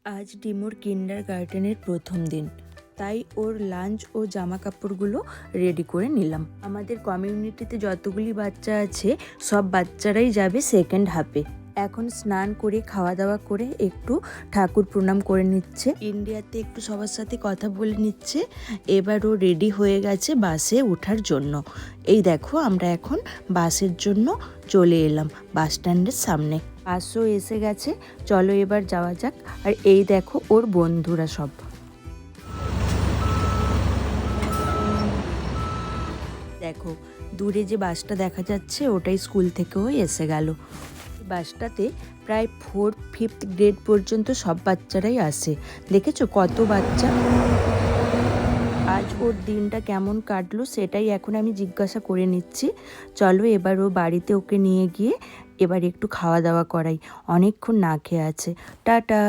আজ ডিমোর কিন্ডার গার্ডেনের প্রথম দিন, তাই ওর লাঞ্চ ও জামা কাপড়গুলো রেডি করে নিলাম। আমাদের কমিউনিটিতে যতগুলি বাচ্চা আছে সব বাচ্চারাই যাবে সেকেন্ড হাফে। এখন স্নান করে খাওয়া দাওয়া করে একটু ঠাকুর প্রণাম করে নিচ্ছে, ইন্ডিয়াতে একটু সবার সাথে কথা বলে নিচ্ছে। এবার ও রেডি হয়ে গেছে বাসে ওঠার জন্য। এই দেখো আমরা এখন বাসের জন্য চলে এলাম বাস স্ট্যান্ডের সামনে। বাসও এসে গেছে, চলো এবার যাওয়া যাক। আর এই দেখো ওর বন্ধুরা সব। দেখো দূরে যে বাসটা দেখা যাচ্ছে ওটাই স্কুল থেকেও এসে গেল। বাসটাতে প্রায় 4th-5th গ্রেড পর্যন্ত সব বাচ্চারাই আসে। দেখেছো কত বাচ্চা। আজ ওর দিনটা কেমন কাটলো সেটাই এখন আমি জিজ্ঞাসা করে নিচ্ছি। চলো এবার ও বাড়িতে ওকে নিয়ে গিয়ে এবার একটু খাওয়া দাওয়া করাই, অনেকক্ষণ না খেয়ে আছে। টাটা।